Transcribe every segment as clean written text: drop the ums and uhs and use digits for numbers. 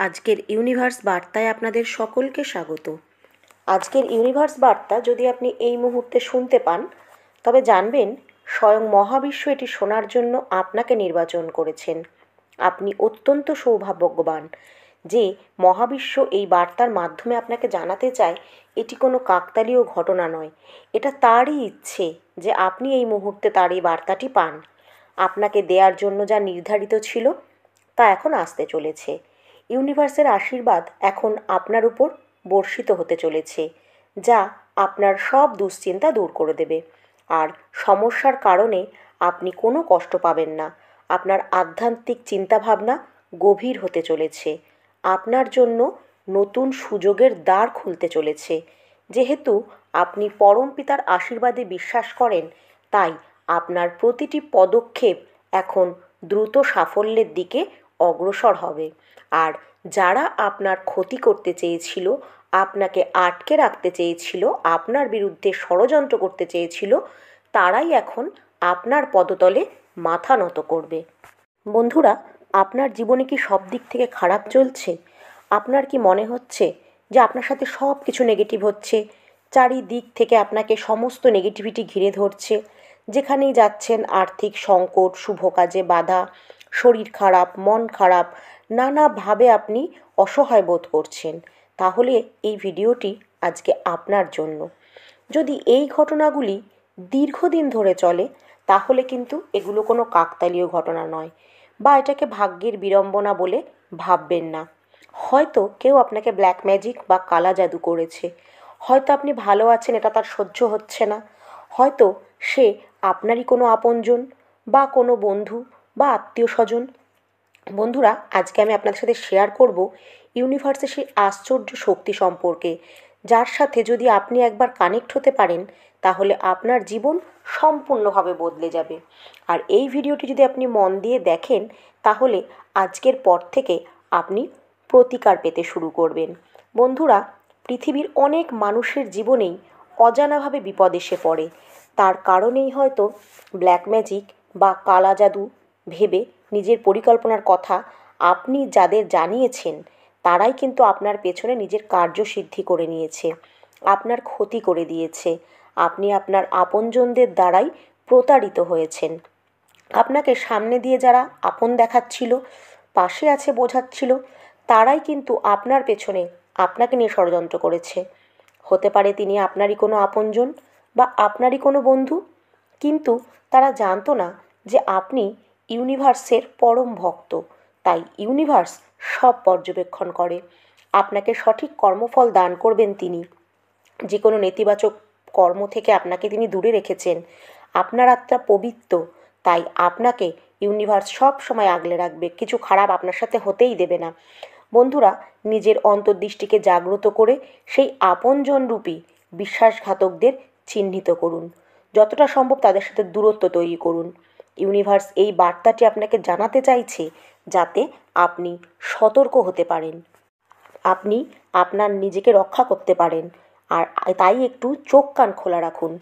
আজকের ইউনিভার্স বার্তায় আপনাদের সকলকে স্বাগত। আজকের ইউনিভার্স বার্তা যদি আপনি এই মুহূর্তে শুনতে পান, তবে জানবেন স্বয়ং মহাবিশ্ব এটি শোনার জন্য আপনাকে নির্বাচন করেছেন। আপনি অত্যন্ত সৌভাগ্যবান যে মহাবিশ্ব এই বার্তার মাধ্যমে আপনাকে জানাতে চায় এটি কোনো কাকতালীয় ঘটনা নয়। এটা তারই ইচ্ছে যে আপনি এই মুহূর্তে তার এই বার্তাটি পান। আপনাকে দেওয়ার জন্য যা নির্ধারিত ছিল তা এখন আসতে চলেছে। ইউনিভার্সের আশীর্বাদ এখন আপনার উপর বর্ষিত হতে চলেছে, যা আপনার সব দুশ্চিন্তা দূর করে দেবে। আর সমস্যার কারণে আপনি কোনো কষ্ট পাবেন না। আপনার আধ্যাত্মিক চিন্তাভাবনা গভীর হতে চলেছে। আপনার জন্য নতুন সুযোগের দ্বার খুলতে চলেছে। যেহেতু আপনি পরমপিতার আশীর্বাদে বিশ্বাস করেন, তাই আপনার প্রতিটি পদক্ষেপ এখন দ্রুত সাফল্যের দিকে অগ্রসর হবে। আর যারা আপনার ক্ষতি করতে চেয়েছিল, আপনাকে আটকে রাখতে চেয়েছিল, আপনার বিরুদ্ধে ষড়যন্ত্র করতে চেয়েছিল, তারাই এখন আপনার পদতলে মাথা নত করবে। বন্ধুরা, আপনার জীবনে কি সব দিক থেকে খারাপ চলছে? আপনার কি মনে হচ্ছে যে আপনার সাথে সব কিছু নেগেটিভ হচ্ছে? চারিদিক থেকে আপনাকে সমস্ত নেগেটিভিটি ঘিরে ধরছে। যেখানেই যাচ্ছেন আর্থিক সংকট, শুভ কাজে বাধা, শরীর খারাপ, মন খারাপ, নানাভাবে আপনি অসহায় বোধ করছেন। তাহলে এই ভিডিওটি আজকে আপনার জন্য। যদি এই ঘটনাগুলি দীর্ঘদিন ধরে চলে, তাহলে কিন্তু এগুলো কোনো কাকতালীয় ঘটনা নয়, বা এটাকে ভাগ্যের বিড়ম্বনা বলে ভাববেন না। হয়তো কেউ আপনাকে ব্ল্যাক ম্যাজিক বা কালা জাদু করেছে। হয়তো আপনি ভালো আছেন, এটা তার সহ্য হচ্ছে না। হয়তো সে আপনারই কোনো আপনজন বা কোনো বন্ধু বা আত্মীয় স্বজন। বন্ধুরা, আজকে আমি আপনাদের সাথে শেয়ার করব ইউনিভার্সের সেই আশ্চর্য শক্তি সম্পর্কে, যার সাথে যদি আপনি একবার কানেক্ট হতে পারেন, তাহলে আপনার জীবন সম্পূর্ণভাবে বদলে যাবে। আর এই ভিডিওটি যদি আপনি মন দিয়ে দেখেন, তাহলে আজকের পর থেকে আপনি প্রতিকার পেতে শুরু করবেন। বন্ধুরা, পৃথিবীর অনেক মানুষের জীবনেই অজানাভাবে বিপদ এসে পড়ে। তার কারণেই হয়তো ব্ল্যাক ম্যাজিক বা কালা জাদু ভেবে নিজের পরিকল্পনার কথা আপনি যাদের জানিয়েছেন, তারাই কিন্তু আপনার পেছনে নিজের কার্যসিদ্ধি করে নিয়েছে, আপনার ক্ষতি করে দিয়েছে। আপনি আপনার আপনজনদের দ্বারাই প্রতারিত হয়েছেন। আপনাকে সামনে দিয়ে যারা আপন দেখাচ্ছিল, পাশে আছে বোঝাচ্ছিল, তারাই কিন্তু আপনার পেছনে আপনাকে নিয়ে ষড়যন্ত্র করেছে। হতে পারে তিনি আপনারই কোনো আপনজন বা আপনারই কোনো বন্ধু, কিন্তু তারা জানতো না যে আপনি ইউনিভার্সের পরম ভক্ত। তাই ইউনিভার্স সব পর্যবেক্ষণ করে। আপনাকে সঠিক কর্মফল দান করবেন তিনি। যে কোনো নেতিবাচক কর্ম থেকে আপনাকে তিনি দূরে রেখেছেন। আপনার আত্মা পবিত্র, তাই আপনাকে ইউনিভার্স সব সময় আগলে রাখবে। কিছু খারাপ আপনার সাথে হতেই দেবে না। বন্ধুরা, নিজের অন্তর্দৃষ্টিকে জাগ্রত করে সেই আপনজনরূপী বিশ্বাসঘাতকদের চিহ্নিত করুন। যতটা সম্ভব তাদের সাথে দূরত্ব তৈরি করুন। ইউনিভার্স এই বার্তাটি আপনাকে জানাতে চাইছে যাতে আপনি সতর্ক হতে পারেন, আপনি আপনার নিজেকে রক্ষা করতে পারেন। আর তাই একটু চোখ কান খোলা রাখুন।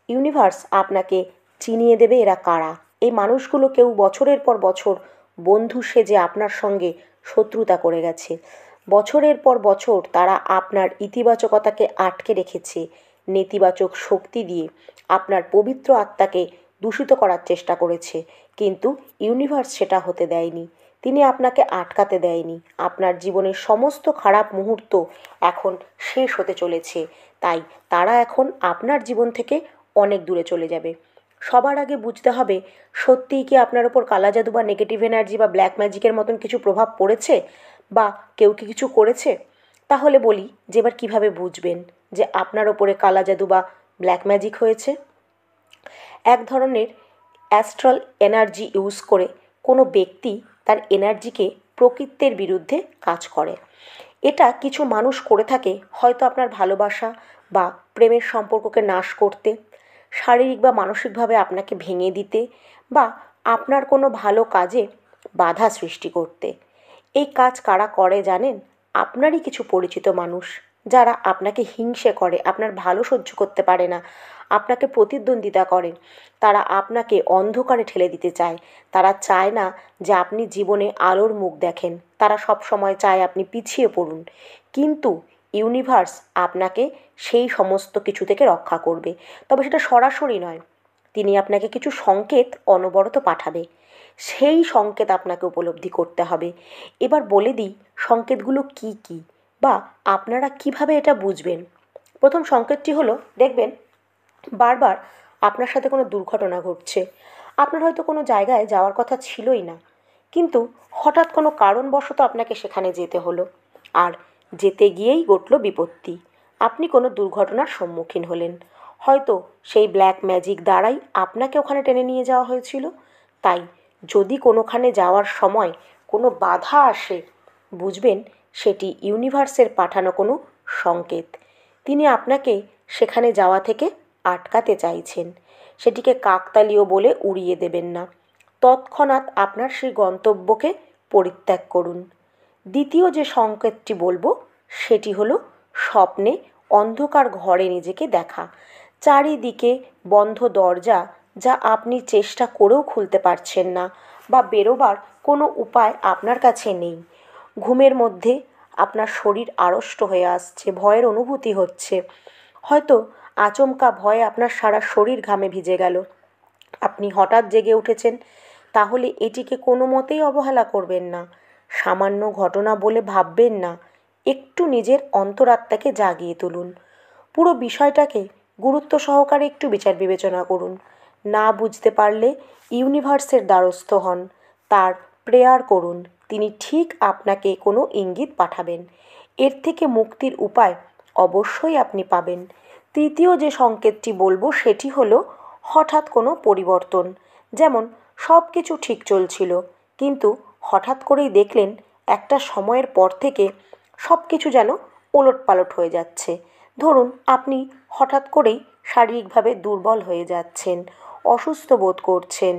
ইউনিভার্স আপনাকে চিনিয়ে দেবে এরা কারা। এই মানুষগুলো কেউ বছরের পর বছর বন্ধু সেজে আপনার সঙ্গে শত্রুতা করে গেছে। বছরের পর বছর তারা আপনার ইতিবাচকতাকে আটকে রেখেছে। নেতিবাচক শক্তি দিয়ে আপনার পবিত্র আত্মাকে দূষিত করার চেষ্টা করেছে, কিন্তু ইউনিভার্স সেটা হতে দেয়নি। তিনি আপনাকে আটকাতে দেয়নি। আপনার জীবনের সমস্ত খারাপ মুহূর্ত এখন শেষ হতে চলেছে। তাই তারা এখন আপনার জীবন থেকে অনেক দূরে চলে যাবে। সবার আগে বুঝতে হবে, সত্যিই কি আপনার ওপর কালা জাদু বা নেগেটিভ এনার্জি বা ব্ল্যাক ম্যাজিকের মতন কিছু প্রভাব পড়েছে, বা কেউ কি কিছু করেছে? তাহলে বলি যে এবার কীভাবে বুঝবেন যে আপনার ওপরে কালা জাদু বা ব্ল্যাক ম্যাজিক হয়েছে। এক ধরনের অ্যাস্ট্রাল এনার্জি ইউজ করে কোনো ব্যক্তি তার এনার্জিকে প্রকৃতির বিরুদ্ধে কাজ করে। এটা কিছু মানুষ করে থাকে, হয়তো আপনার ভালোবাসা বা প্রেমের সম্পর্ককে নাশ করতে, শারীরিক বা মানসিকভাবে আপনাকে ভেঙে দিতে, বা আপনার কোনো ভালো কাজে বাধা সৃষ্টি করতে। এই কাজ কারা করে জানেন? আপনারই কিছু পরিচিত মানুষ, যারা আপনাকে হিংসে করে, আপনার ভালো সহ্য করতে পারে না, আপনাকে প্রতিদ্বন্দ্বিতা করে, তারা আপনাকে অন্ধকারে ঠেলে দিতে চায়। তারা চায় না যে আপনি জীবনে আলোর মুখ দেখেন, তারা সব সময় চায় আপনি পিছিয়ে পড়ুন। কিন্তু ইউনিভার্স আপনাকে সেই সমস্ত কিছু থেকে রক্ষা করবে, তবে সেটা সরাসরি নয়। তিনি আপনাকে কিছু সংকেত অনবরত পাঠাবে, সেই সংকেত আপনাকে উপলব্ধি করতে হবে। এবার বলে দিই সংকেতগুলো কি কি, বা আপনারা কিভাবে এটা বুঝবেন। প্রথম সংকেতটি হলো, দেখবেন বারবার আপনার সাথে কোনো দুর্ঘটনা ঘটছে। আপনার হয়তো কোনো জায়গায় যাওয়ার কথা ছিলই না, কিন্তু হঠাৎ কোনো কারণবশত আপনাকে সেখানে যেতে হলো, আর যেতে গিয়েই ঘটল বিপত্তি। আপনি কোনো দুর্ঘটনার সম্মুখীন হলেন, হয়তো সেই ব্ল্যাক ম্যাজিক দ্বারাই আপনাকে ওখানে টেনে নিয়ে যাওয়া হয়েছিল। তাই যদি কোনোখানে যাওয়ার সময় কোনো বাধা আসে, বুঝবেন সেটি ইউনিভার্সের পাঠানো কোনো সংকেত। তিনি আপনাকে সেখানে যাওয়া থেকে আটকাতে চাইছেন। সেটিকে কাকতালীয় বলে উড়িয়ে দেবেন না, তৎক্ষণাৎ আপনার সেই গন্তব্যকে পরিত্যাগ করুন। দ্বিতীয় যে সংকেতটি বলবো সেটি হলো স্বপ্নে অন্ধকার ঘরে নিজেকে দেখা। চারিদিকে বন্ধ দরজা, যা আপনি চেষ্টা করেও খুলতে পারছেন না, বা বেরোবার কোনো উপায় আপনার কাছে নেই। ঘুমের মধ্যে আপনার শরীর আড়ষ্ট হয়ে আসছে, ভয়ের অনুভূতি হচ্ছে, হয়তো আচমকা ভয়ে আপনার সারা শরীর ঘামে ভিজে গেল, আপনি হঠাৎ জেগে উঠেছেন। তাহলে এটিকে কোনো মতেই অবহেলা করবেন না, সামান্য ঘটনা বলে ভাববেন না, একটু নিজের অন্তরাত্মাকে জাগিয়ে তুলুন। পুরো বিষয়টাকে গুরুত্ব সহকারে একটু বিচার বিবেচনা করুন। না বুঝতে পারলে ইউনিভার্সের দ্বারস্থ হন, তার প্রেয়ার করুন, তিনি ঠিক আপনাকে কোনো ইঙ্গিত পাঠাবেন। এর থেকে মুক্তির উপায় অবশ্যই আপনি পাবেন। তৃতীয় যে সংকেতটি বলবো সেটি হলো হঠাৎ কোনো পরিবর্তন। যেমন সব কিছু ঠিক চলছিল, কিন্তু হঠাৎ করেই দেখলেন একটা সময়ের পর থেকে সব কিছু যেন ওলটপালট হয়ে যাচ্ছে। ধরুন আপনি হঠাৎ করেই শারীরিকভাবে দুর্বল হয়ে যাচ্ছেন, অসুস্থ বোধ করছেন,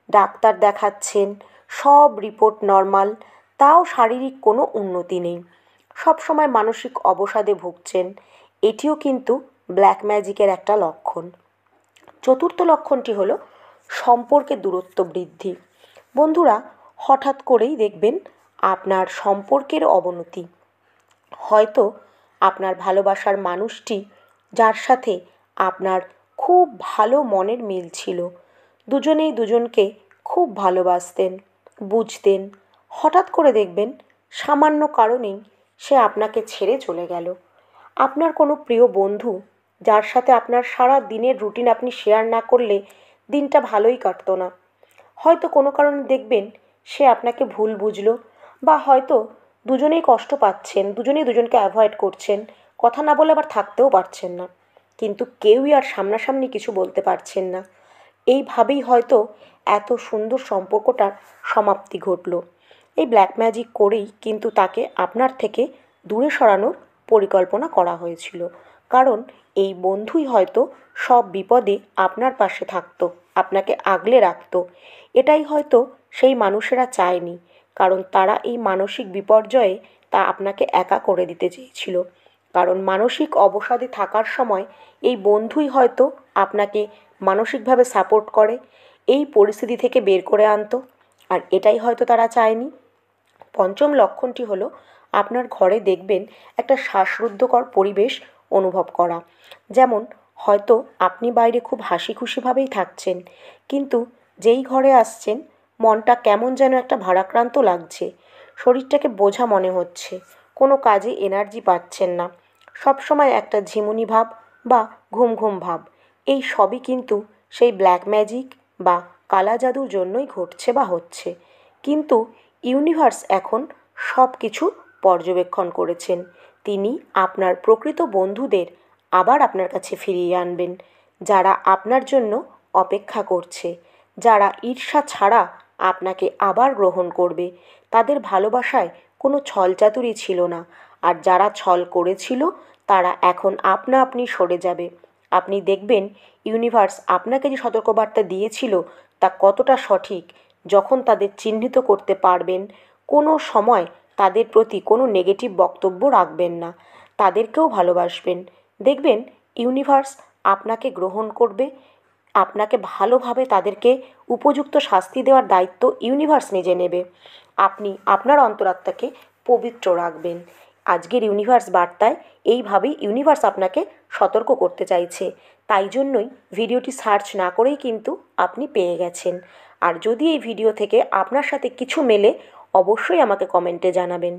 ডাক্তার দেখাচ্ছেন, সব রিপোর্ট নর্মাল, তাও শারীরিক কোনো উন্নতি নেই, সবসময় মানসিক অবসাদে ভুগছেন। এটিও কিন্তু ব্ল্যাক ম্যাজিকের একটা লক্ষণ। চতুর্থ লক্ষণটি হলো সম্পর্কে দূরত্ব বৃদ্ধি। বন্ধুরা, হঠাৎ করেই দেখবেন আপনার সম্পর্কের অবনতি। হয়তো আপনার ভালোবাসার মানুষটি, যার সাথে আপনার খুব ভালো মনের মিল ছিল, দুজনেই দুজনকে খুব ভালোবাসতেন, বুঝতেন, হঠাৎ করে দেখবেন সামান্য কারণেই সে আপনাকে ছেড়ে চলে গেল। আপনার কোনো প্রিয় বন্ধু, যার সাথে আপনার সারা দিনের রুটিন আপনি শেয়ার না করলে দিনটা ভালোই কাটতো না, হয়তো কোনো কারণে দেখবেন সে আপনাকে ভুল বুঝলো, বা হয়তো দুজনেই কষ্ট পাচ্ছেন, দুজনেই দুজনকে অ্যাভয়েড করছেন, কথা না বলে আবার থাকতেও পারছেন না, কিন্তু কেউই আর সামনাসামনি কিছু বলতে পারছেন না। এইভাবেই হয়তো এত সুন্দর সম্পর্কটার সমাপ্তি ঘটলো। এই ব্ল্যাক ম্যাজিক করেই কিন্তু তাকে আপনার থেকে দূরে সরানোর পরিকল্পনা করা হয়েছিল, কারণ এই বন্ধুই হয়তো সব বিপদে আপনার পাশে থাকতো, আপনাকে আগলে রাখতো। এটাই হয়তো সেই মানুষেরা চায়নি, কারণ তারা এই মানসিক বিপর্যয়ে তা আপনাকে একা করে দিতে চেয়েছিল। কারণ মানসিক অবসাদে থাকার সময় এই বন্ধুই হয়তো আপনাকে মানসিকভাবে সাপোর্ট করে, এই পরিস্থিতি থেকে বের করে আনতো, আর এটাই হয়তো তারা চায়নি। পঞ্চম লক্ষণটি হলো আপনার ঘরে দেখবেন একটা শ্বাসরুদ্ধকর পরিবেশ অনুভব করা। যেমন হয়তো আপনি বাইরে খুব হাসি খুশিভাবেই থাকছেন, কিন্তু যেই ঘরে আসছেন মনটা কেমন যেন একটা ভারাক্রান্ত লাগছে, শরীরটাকে বোঝা মনে হচ্ছে, কোনো কাজে এনার্জি পাচ্ছেন না, সবসময় একটা ঝিমুনি ভাব বা ঘুম ঘুম ভাব। এই সবই কিন্তু সেই ব্ল্যাক ম্যাজিক বা কালা জাদুর জন্যই ঘটছে বা হচ্ছে। কিন্তু ইউনিভার্স এখন সব কিছু পর্যবেক্ষণ করেছেন। তিনি আপনার প্রকৃত বন্ধুদের আবার আপনার কাছে ফিরিয়ে আনবেন, যারা আপনার জন্য অপেক্ষা করছে, যারা ঈর্ষা ছাড়া আপনাকে আবার গ্রহণ করবে। তাদের ভালোবাসায় কোনো ছলচাতুরি ছিল না, আর যারা ছল করেছিল তারা এখন আপনা আপনি সরে যাবে। আপনি দেখবেন ইউনিভার্স আপনাকে যে সতর্কবার্তা দিয়েছিল তা কতটা সঠিক। যখন তাদের চিহ্নিত করতে পারবেন, কোনো সময় তাদের প্রতি কোনো নেগেটিভ বক্তব্য রাখবেন না, তাদেরকেও ভালোবাসবেন। দেখবেন ইউনিভার্স আপনাকে গ্রহণ করবে, আপনাকে ভালোভাবে তাদেরকে উপযুক্ত শাস্তি দেওয়ার দায়িত্ব ইউনিভার্স নিজে নেবে। আপনি আপনার অন্তরাত্মাকে পবিত্র রাখবেন। আজকের ইউনিভার্স বার্তায় এইভাবেই ইউনিভার্স আপনাকে সতর্ক করতে চাইছে। তাই জন্যই ভিডিওটি সার্চ না করেই কিন্তু আপনি পেয়ে গেছেন। আর যদি এই ভিডিও থেকে আপনার সাথে কিছু মেলে, অবশ্যই আমাকে কমেন্টে জানাবেন।